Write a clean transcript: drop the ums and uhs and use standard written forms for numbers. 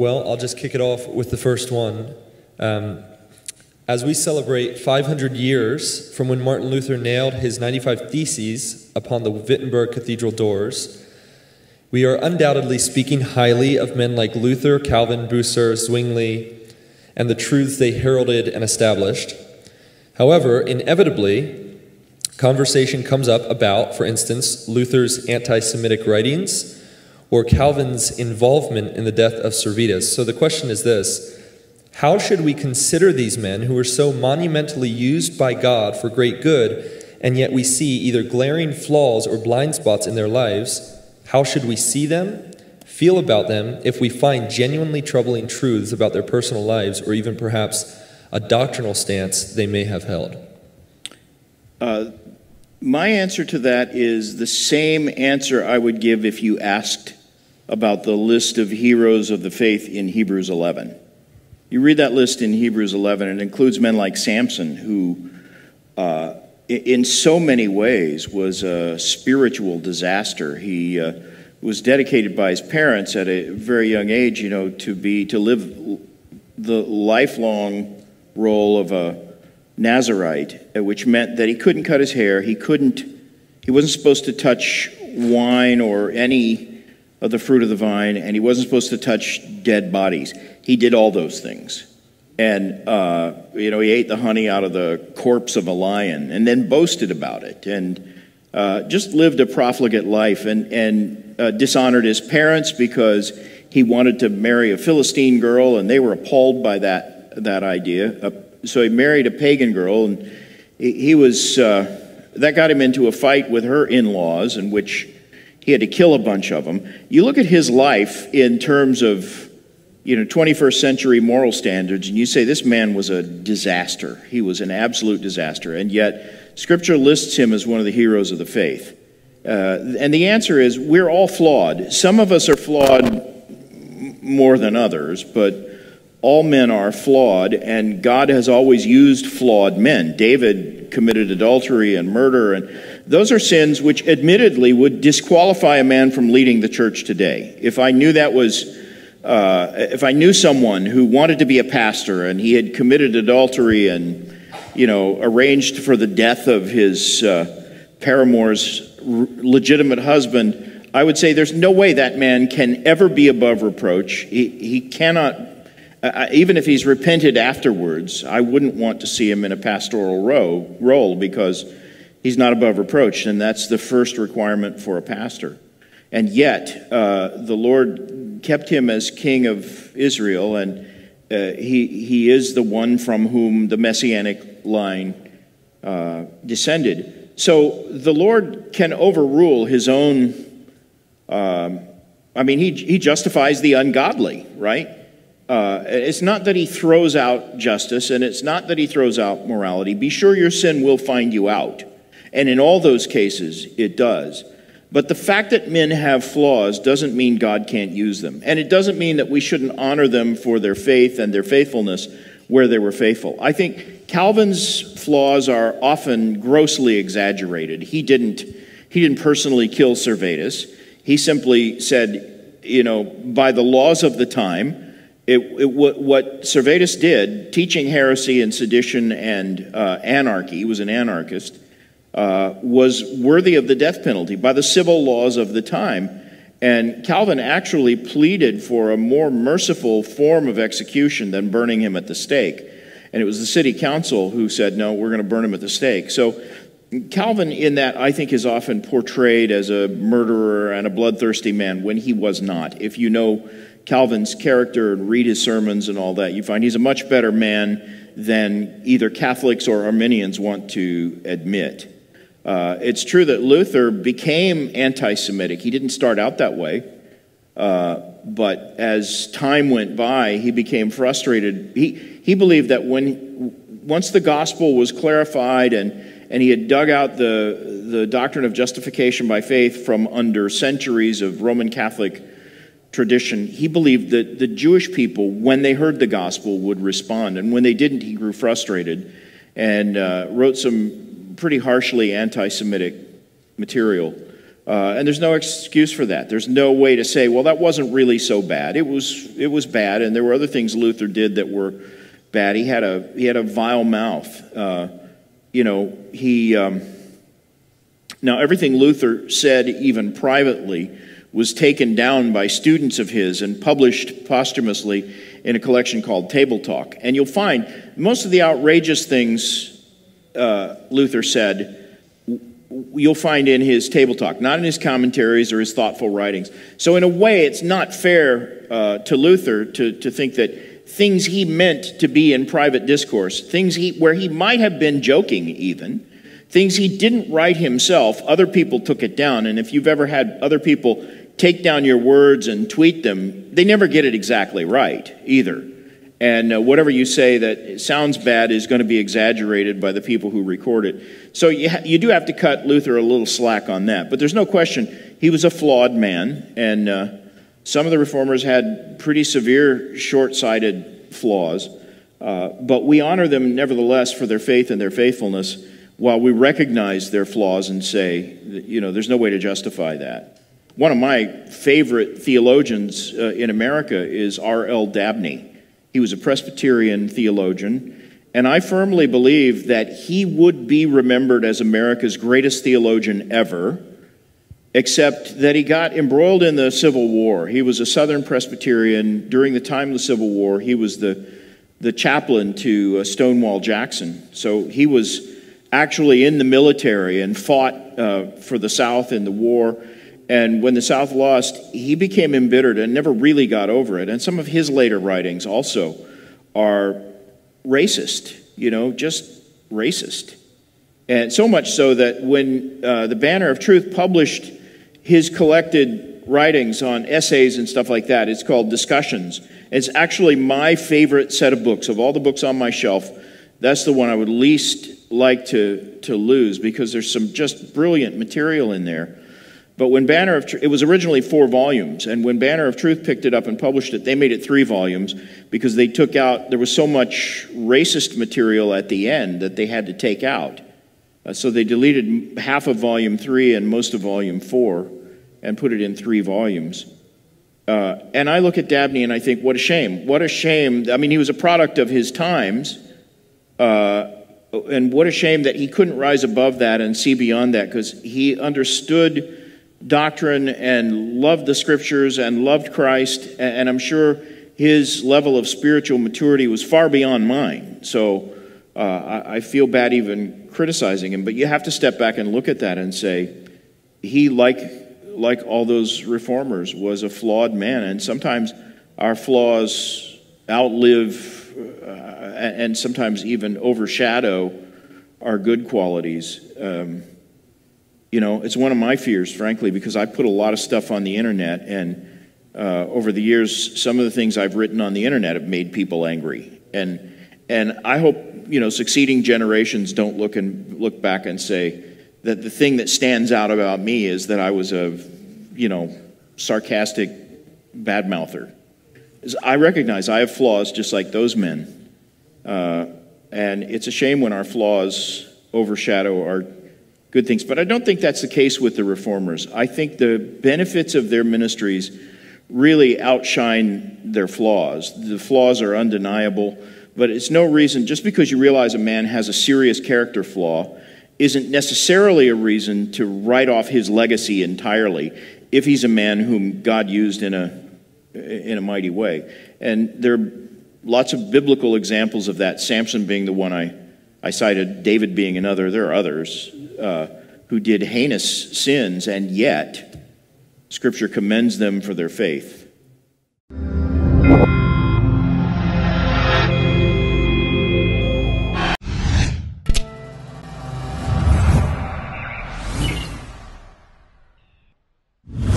Well, I'll just kick it off with the first one. As we celebrate 500 years from when Martin Luther nailed his 95 Theses upon the Wittenberg Cathedral doors, we are undoubtedly speaking highly of men like Luther, Calvin, Bucer, Zwingli, and the truths they heralded and established. However, inevitably, conversation comes up about, for instance, Luther's anti-Semitic writings or Calvin's involvement in the death of Servetus. So the question is this: how should we consider these men who were so monumentally used by God for great good, and yet we see either glaring flaws or blind spots in their lives? How should we see them, feel about them, if we find genuinely troubling truths about their personal lives, or even perhaps a doctrinal stance they may have held? My answer to that is the same answer I would give if you asked about the list of heroes of the faith in Hebrews 11. You read that list in Hebrews 11, and it includes men like Samson, who in so many ways was a spiritual disaster. He was dedicated by his parents at a very young age, to live the lifelong role of a Nazirite, which meant that he couldn't cut his hair, he wasn't supposed to touch wine or any of the fruit of the vine, and he wasn't supposed to touch dead bodies. He did all those things. And, he ate the honey out of the corpse of a lion and then boasted about it, and just lived a profligate life, and dishonored his parents because he wanted to marry a Philistine girl, and they were appalled by that idea. So he married a pagan girl, and that got him into a fight with her in-laws, in which he had to kill a bunch of them. You look at his life in terms of 21st century moral standards, and you say this man was a disaster. He was an absolute disaster, and yet Scripture lists him as one of the heroes of the faith. And the answer is, we're all flawed. Some of us are flawed more than others, but all men are flawed, and God has always used flawed men. David committed adultery and murder, and those are sins which admittedly would disqualify a man from leading the church today. If I knew someone who wanted to be a pastor and he had committed adultery and, arranged for the death of his paramour's legitimate husband, I would say there's no way that man can ever be above reproach. He cannot, even if he's repented afterwards, I wouldn't want to see him in a pastoral role because he's not above reproach, and that's the first requirement for a pastor. And yet, the Lord kept him as king of Israel, and he is the one from whom the messianic line descended. So the Lord can overrule his own, he justifies the ungodly, right? It's not that he throws out justice, and it's not that he throws out morality. Be sure your sin will find you out. And in all those cases, it does. But the fact that men have flaws doesn't mean God can't use them. And it doesn't mean that we shouldn't honor them for their faith and their faithfulness where they were faithful. I think Calvin's flaws are often grossly exaggerated. He didn't personally kill Servetus. He simply said, by the laws of the time, what Servetus did, teaching heresy and sedition and anarchy, he was an anarchist, was worthy of the death penalty by the civil laws of the time. And Calvin actually pleaded for a more merciful form of execution than burning him at the stake. And it was the city council who said, no, we're going to burn him at the stake. So Calvin, in that, I think, is often portrayed as a murderer and a bloodthirsty man when he was not. If you know Calvin's character and read his sermons and all that, you find he's a much better man than either Catholics or Arminians want to admit. It's true that Luther became anti-Semitic. He didn't start out that way, but as time went by, he became frustrated. He believed that once the gospel was clarified and he had dug out the doctrine of justification by faith from under centuries of Roman Catholic tradition, he believed that the Jewish people, when they heard the gospel, would respond. And when they didn't, he grew frustrated and wrote some pretty harshly anti-Semitic material. And there's no excuse for that. There's no way to say, well, that wasn't really so bad. It was bad, and there were other things Luther did that were bad. He had a vile mouth. Now everything Luther said, even privately, was taken down by students of his and published posthumously in a collection called Table Talk. And you'll find most of the outrageous things Luther said, you'll find in his Table Talk, not in his commentaries or his thoughtful writings. So in a way, it's not fair to Luther to think that things he meant to be in private discourse, things where he might have been joking even, things he didn't write himself, other people took it down. And if you've ever had other people take down your words and tweet them, they never get it exactly right either. And whatever you say that sounds bad is going to be exaggerated by the people who record it. So you do have to cut Luther a little slack on that. But there's no question he was a flawed man. And some of the reformers had pretty severe short-sighted flaws. But we honor them nevertheless for their faith and their faithfulness, while we recognize their flaws and say, there's no way to justify that. One of my favorite theologians in America is R.L. Dabney. He was a Presbyterian theologian, and I firmly believe that he would be remembered as America's greatest theologian ever, except that he got embroiled in the Civil War. He was a Southern Presbyterian. During the time of the Civil War, he was the chaplain to Stonewall Jackson. So he was actually in the military and fought for the South in the war. And when the South lost, he became embittered and never really got over it. And some of his later writings also are racist, just racist. And so much so that when the Banner of Truth published his collected writings on essays and stuff like that, it's called Discussions. It's actually my favorite set of books. Of all the books on my shelf, that's the one I would least like to lose, because there's some just brilliant material in there. But when Banner of Truth, it was originally 4 volumes, and when Banner of Truth picked it up and published it, they made it 3 volumes because they took out, there was so much racist material at the end that they had to take out. So they deleted half of volume 3 and most of volume 4 and put it in 3 volumes. And I look at Dabney and I think, what a shame. What a shame. I mean, he was a product of his times, and what a shame that he couldn't rise above that and see beyond that, because he understood doctrine and loved the scriptures and loved Christ, and I'm sure his level of spiritual maturity was far beyond mine. So I feel bad even criticizing him, but you have to step back and look at that and say, he, like all those reformers, was a flawed man, and sometimes our flaws outlive and sometimes even overshadow our good qualities. It's one of my fears, frankly, because I put a lot of stuff on the internet, and over the years, some of the things I've written on the internet have made people angry. And I hope, succeeding generations don't look back and say that the thing that stands out about me is that I was a, sarcastic badmouther. I recognize I have flaws just like those men. And it's a shame when our flaws overshadow our good things. But I don't think that's the case with the reformers. I think the benefits of their ministries really outshine their flaws. The flaws are undeniable, but it's no reason, just because you realize a man has a serious character flaw, isn't necessarily a reason to write off his legacy entirely if he's a man whom God used in a mighty way. And there are lots of biblical examples of that, Samson being the one I cited, David being another. There are others who did heinous sins, and yet Scripture commends them for their faith.